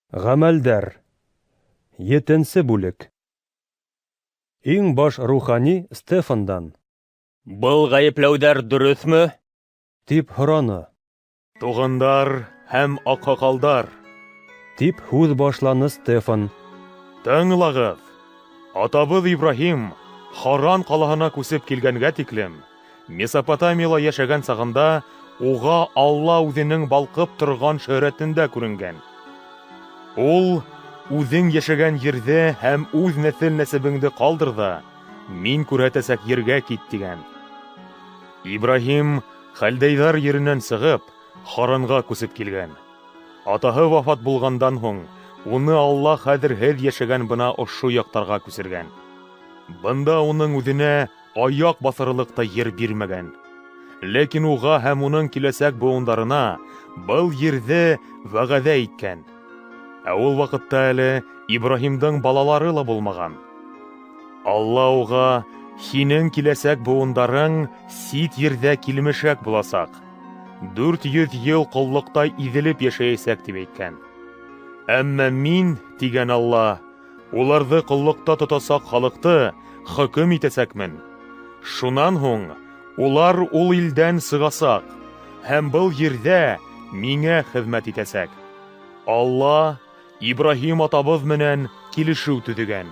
Гамәлдәр. 7-нче бүлек. Иң баш рухани Стефандан. Был гаепләүдәр дөрөҫмө? Тип һораны. Туғандар һәм аҡһаҡалдар, Тип һүҙ башланы Стефан. тыңлағыҙ. Атабыҙ Ибраһим Харан ҡалаһына күсеп килгәнгә тиклем, Месопотамияла йәшәгән сағында уға Алла үҙенең балҡып торған шөһрәтендә күренгән. Ул үҙең йәшәгән ерҙә һәм үҙ нәҫел-нәсебеңде ҡалдыр ҙа, мин күрһәтәсәк ергә кит тигән. Ибраһим Хәлдәйҙәр еренән сығып, Харанға күсеп килгән. Атаһы вафат булғандан һуң, уны Алла хәҙер һеҙ йәшәгән бына ошо яҡтарға күсергән. Бында уның үҙенә аяҡ баҫырылыҡ та ер бирмәгән. Ләкин уға һәм уның киләсәк быуындарына был ерҙе вәғәҙә иткән. Ә ул ваҡытта әле Ибраһимдың балалары ла булмаған. Алла уға: «Һинең киләсәк быуындарың сит ерҙә килмешәк буласаҡ. 400 йыл ҡоллоҡта иҙелеп йәшәйәсәк» тип әйткән. Әммә мин, тигән Алла, уларҙы ҡоллоҡта тотасаҡ халыҡты хөкөм итәсәкмен. Шунан һуң улар ул илдән сығасаҡ һәм был ерҙә миңә хеҙмәт итәсәк. Алла Ибраһим атабыҙ менән килешеү төҙөгән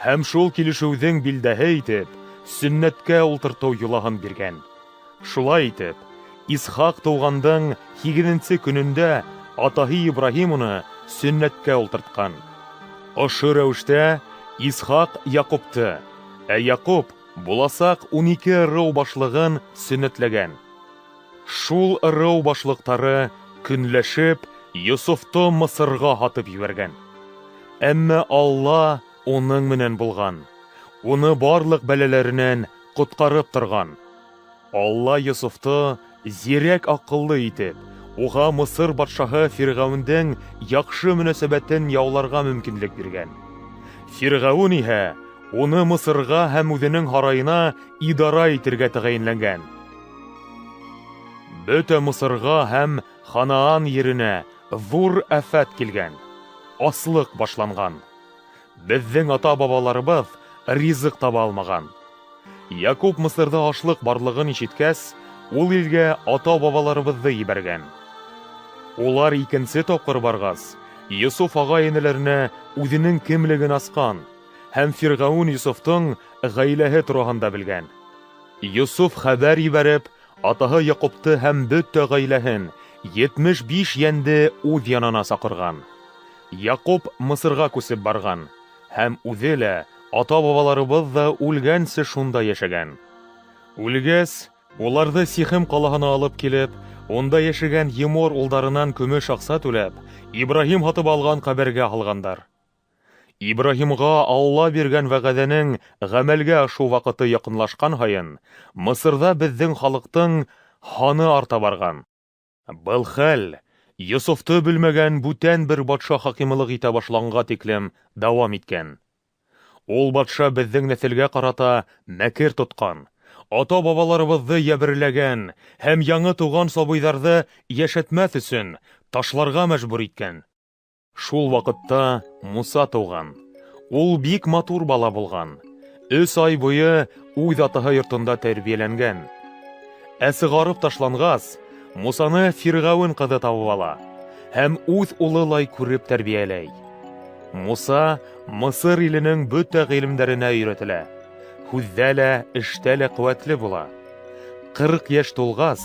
һәм шул килешеүҙең билдәһе итеп сөннәткә ултыртыу йолаһын биргән. Шулай итеп, Исхаҡ тыуғандың 8-нче көнөндә атаһы Ибраһим уны сөннәткә ултыртҡан. Ошо рәүештә Исхаҡ Яҡупты, ә Яҡуп буласаҡ 12 ырыу башлығын сөннәтләгән. Шул ырыу башлыҡтары көнләшеп Йософто Мысырға һатып ебәргән. Әммә Алла уның менән булған. Уны барлыҡ бәләләренән ҡотҡарып торған. Алла Йософто зирәк аҡыллы итеп, уға Мысыр батшаһы Фирғәүендең яҡшы мөнәсәбәтен яуларға мөмкинлек биргән. Фирғәүен иһә уны Мысырға һәм үҙенең һарайына идара итергә тәғәйенләнгән. Бөтә Мысырға һәм Ханаан еренә ҙур афәт килгән. Аслыҡ башланған. Беҙҙең ата-бабаларыбыҙ ризыҡ таба алмаған. Яҡуп Мысырҙа ашлыҡ барлығын ишеткәс, ул илгә ата-бабаларыбыҙҙы ебәргән. Улар 2-нсе тапҡыр барғас, Йософ ағай-энеләренә үҙенең кемлеген асҡан һәм Фирғәүен Йософтың ғаиләһе тураһында белгән. Йософ хәбәр ебәреп, атаһы Яҡупты һәм бөтә ғаиләһен 75 йәнде үҙ янына саҡырған. Яҡуп Мысырға күсеп барған һәм үҙе лә, ата-бабаларыбыҙ ҙа үлгәнсе шунда йәшәгән. Үлгәс, уларҙы Сихем ҡалаһына алып килеп, унда йәшәгән Емор улдарынан көмөш аҡса түләп, Ибраһим һатып алған ҡәбергә һалғандар. Ибраһимға Алла биргән вәғәҙәнең ғәмәлгә ашыу ваҡыты яҡынлашҡан һайын, Мысырҙа беҙҙең халыҡтың һаны арта барған. Был хәл Йософты белмәгән бүтән бер батша хакимлыҡ итә башланға тиклем дауам иткән. Ул батша беҙҙең нәҫелгә ҡарата мәкер тотҡан, ата-бабаларыбыҙҙы йәберләгән һәм яңы тыуған сабыйҙарҙы йәшәтмәҫ өсөн ташларға мәжбүр иткән. Шул ваҡытта Муса тыуған. Ул бик матур бала булған. 3 ай буйы үҙ атаһы йортонда тәрбиәләнгән. Ә сығарып ташланғас, Мусаны Фирғәүен ҡыҙы табып ала һәм үҙ улылай күреп тәрбиәләй. Муса Мысыр иленең бөтә ғилемдәренә өйрәтелә. Һүҙҙә лә, эштә лә ҡеүәтле була. 40 йәш тулғас,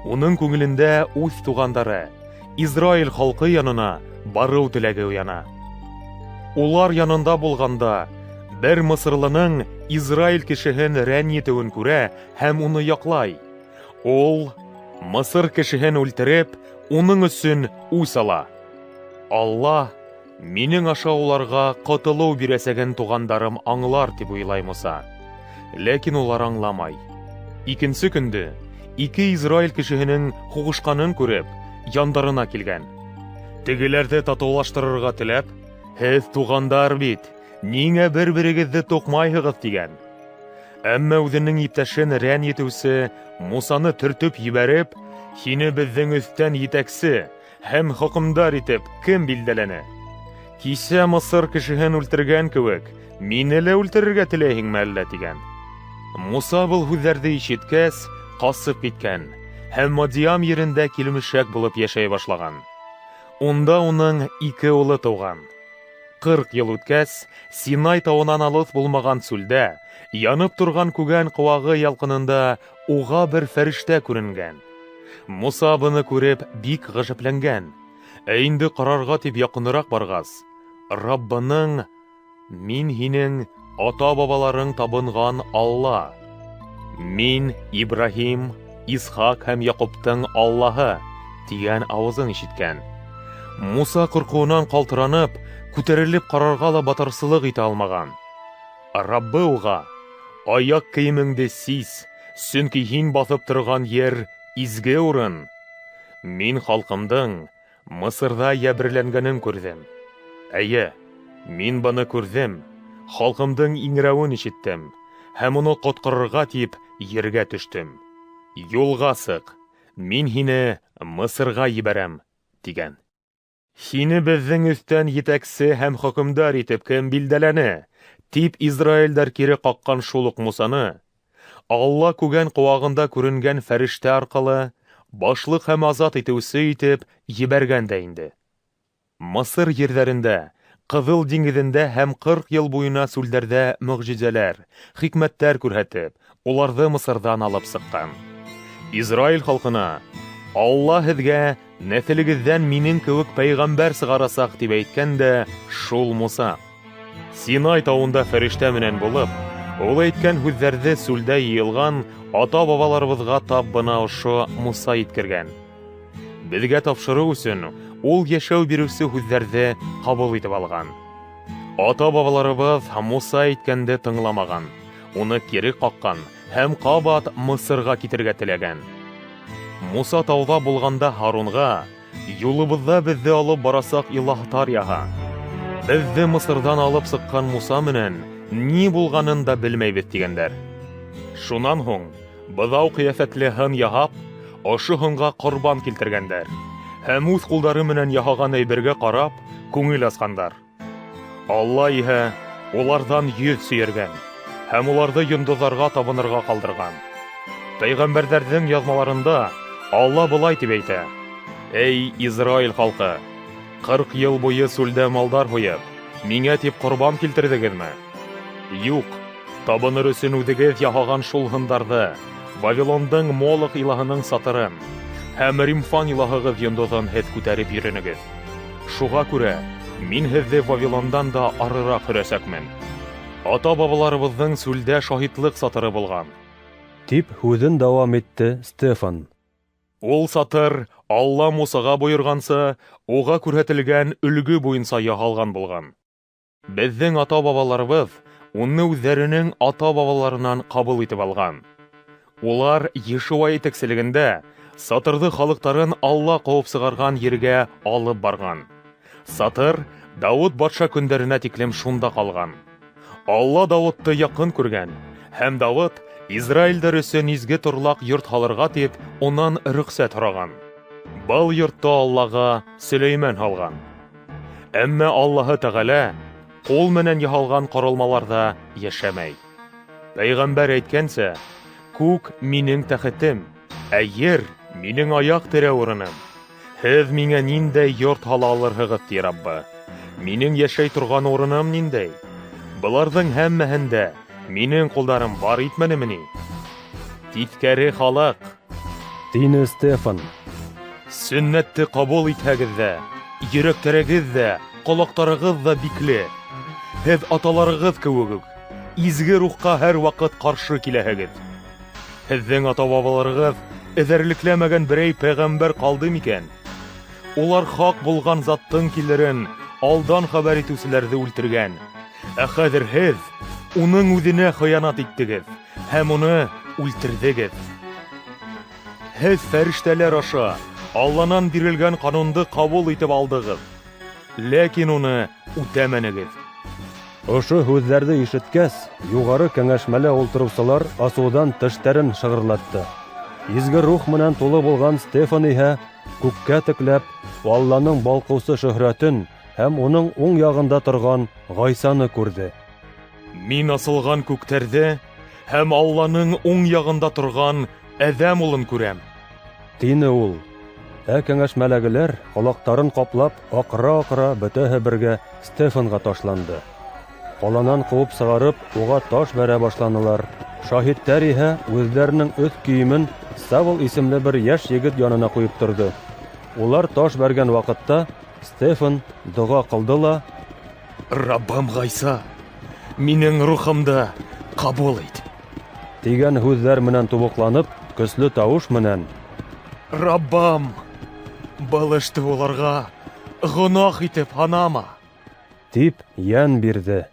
уның күңелендә үҙ туғандары, Израиль халҡы янына барыу теләге уяна. Улар янында булғанда, бер Мысырлының Израиль кешеһен рәнйетеүен күрә һәм уны яҡлай. Ул Мысыр кешеһен үлтереп, уның өсөн үс ала. Алла минең аша уларға ҡотолоу бирәсәген туғандарым аңлар тип уйлай Муса. Ләкин улар аңламай. 2-нсе көндө 2 Израиль кешеһенең һуғышҡанын күреп, яндарына килгән. Тегеләрҙе татыулаштырырға теләп, «Һеҙ туғандар бит, ниңә бер-берегеҙҙе туҡмайһығыҙ?» тигән. Әммә үҙенең иптәшен рәнйетеүсе Мусаны төртөп ебәреп, «Һине беҙҙең өҫтән етәксе һәм хөкөмдар итеп кем билдәләне? Кисә Мысыр кешеһен үлтергән кеүек, мине лә үлтерергә теләйһеңме әллә тигән. Муса был һүҙҙәрҙе ишеткәс, ҡасып киткән һәм Мадиам ерендә килмешәк булып йәшәй башлаган. Унда уның 2 улы тыуган. 40 йыл үткәс, Синай тауынан алыҫ булмаған сүлдә, янып торган күгән ҡыуағы ялҡынында уға бер фәрештә күренгән. Муса быны күреп бик ғәжәпләнгән. Инде ҡарарға тип яҡыныраҡ барғас, Раббының: «Мин һинең ата-бабаларың табынған Алла. Мин Ибраһим, Исхак һәм Яҡуптың Аллаһы» тигән ауызын ишеткән. Муса ҡурҡыуынан ҡалтыранып, күтәрелеп ҡарарға ла батырсылыҡ итә алмаған. Раббы уға: «Аяҡ кейемеңде сис, сөнки һин баҫып торған ер изге урын. Мин халҡымдың Мысырҙа йәберләнгәнен күрҙем. Әйе, мин быны күрҙем, халҡымдың иңрәүен ишеттем, һәм уны ҡотҡарырға тип ергә төштөм. Юлға сыҡ, мин һине Мысырға ебәрәм» тигән. «Һине беҙҙең өҫтән етәксе һәм хөкөмдар итеп кем билдәләне?» тип Израилдәр кире ҡаҡҡан шул уҡ Мусаны Алла күгән ҡыуағында күренгән фәрештә арҡалы башлыҡ һәм азат итеүсе итеп ебәргән дә инде. Мысыр ерҙәрендә, Ҡыҙыл диңгеҙендә һәм 40 йыл буйына сүлдәрҙә мөғжизәләр, хикмәттәр күрһәтеп, уларҙы Мысырҙан алып сыҡҡан. Израиль халҡына: «Алла һеҙгә нәҫелегеҙҙән минең кеүек пәйғәмбәр сығарасаҡ» тип әйткән дә шул Муса. Синай тауында фәрештә менән булып, ул әйткән һүҙҙәрҙе сүлдә йыйылған ата-бабаларыбыҙға тап бына ошо Муса еткергән. Беҙгә тапшырыу өсөн ул йәшәү биреүсе һүҙҙәрҙе ҡабул итеп алған. Ата-бабаларыбыҙ Муса әйткәнде тыңламаған, уны кире ҡаҡҡан һәм ҡабат Мысырға китергә теләгән. Муса тауҙа булғанда Һарунға: «Юлыбыҙҙа беҙҙе алып барасаҡ илаһтар яһа. Беҙҙе Мысырҙан алып сыҡҡан Муса менән ни булғанын да белмәйбеҙ» тигәндәр. Шунан һуң быҙау ҡиәфәтле һын яһап, ошо һынға ҡорбан килтергәндәр һәм үҙ ҡулдары менән яһаған әйбергә ҡарап, күңел асҡандар. Алла иһә уларҙан йөҙ сөйәргән һәм уларҙы йондоҙҙарға табынырға ҡалдырған. Пәйғәмбәрҙәрҙең яҙмаларында Алла былай тип әйтә: «Эй Израиль халҡы, 40 йыл буйы сүлдә малдар һуйып, миңә тип ҡорбан килтерҙегеҙме? Юҡ, табыныр өсөн үҙегеҙ яһаған шул һындарҙы, Вавилондың Молох илаһының сатырын һәм Римфан илаһығыҙ йондоҙон һеҙ күтәреп йөрөнөгөҙ. Шуға күрә мин һеҙҙе Вавилондан да арыраҡ һөрәсәкмен. Ата-бабаларыбыҙҙың сүлдә шаһитлыҡ сатыры булған» тип һүҙен дауам итте Стефан. Ул сатыр Алла Мусаға бойорғанса, уға күрһәтелгән өлгө буйынса яһалған булған. Беҙҙең ата-бабаларыбыҙ уны үҙҙәренең ата-бабаларынан ҡабул итеп алған. Улар Ешуа етәкселегендә сатырҙы халыҡтарын Алла ҡыуып сығарған ергә алып барған. Сатыр Дауыт батша көндәренә тиклем шунда ҡалған. Алла Дауытты яҡын күргән һәм Дауыт Израилдәр өсөн изге торлаҡ йорт һалырға тип унан рөхсәт һораған. Был йортто Аллаға Сөләймән һалған. Әммә Аллаһы Тәғәлә ҡул менән яһалған ҡоролмаларҙа йәшәмәй. Пәйғәмбәр әйткәнсә: «Күк минең тәхетем, ә ер минең аяҡ терә урыным. Һеҙ миңә ниндәй йорт һала алырһығыҙ, ти Раббы? Минең йәшәй торған урыным ниндәй? Быларҙың һәммәһендә минең ҡулдарым бар итмәнеме ни? Тиҫкәре халыҡ!» тине Стефан. «Сөннәтте ҡабул итһәгеҙ ҙә, йөрәктәрегеҙ ҙә, ҡолаҡтарығыҙ ҙа бикле. Һеҙ аталарығыҙ кеүек үк, изге рухҡа һәр ваҡыт ҡаршы киләһегеҙ. Һеҙҙең ата-бабаларығыҙ эҙәрлекләмәгән берәй пәйғәмбәр ҡалды микән? Улар хаҡ булған заттың килерен алдан хәбәр итеүселәрҙе үлтергән. Ә хәҙер һеҙ уның үҙенә хыянат иттегеҙ һәм уны үлтерҙегеҙ. Һеҙ фәрештәләр аша Алланан бирелгән ҡанунды ҡабул итеп алдығыҙ, ләкин уны үтәмәнегеҙ». Ошо һүҙҙәрҙе ишеткәс, юғары кәңәшмәлә ултырыусылар асыуҙан тештәрен шығырлатты. Изге рух менән тулы булған Стефан иһә күккә текләп, Алланың балҡыусы шөһрәтен һәм уның уң ягында торган Гайсаны күрде. Мин асылган күктәрдә һәм Алланың уң ягында торган Адәм улын күрәм. Тине ул. Кәңәшмәләгеләр, колакларын каплап, акыра-акыра бөтәһе бергә Стефанга ташланды. Каланан куып сыгарып, уга таш бәрә башланылар. Шаһиттәр иһә үзләренең өс киемен Савл исемле бер яшь егет янына куеп торды. Улар таш бәргән вакытта Стефан дуга кылды ла: Раббам Гайса, минең рухымды кабул ит. дигән һүзләр менән тубыкланып, көсле тавыш менән: Раббам, был эште уларга гөнаһ итеп һанама. дип ян бирде.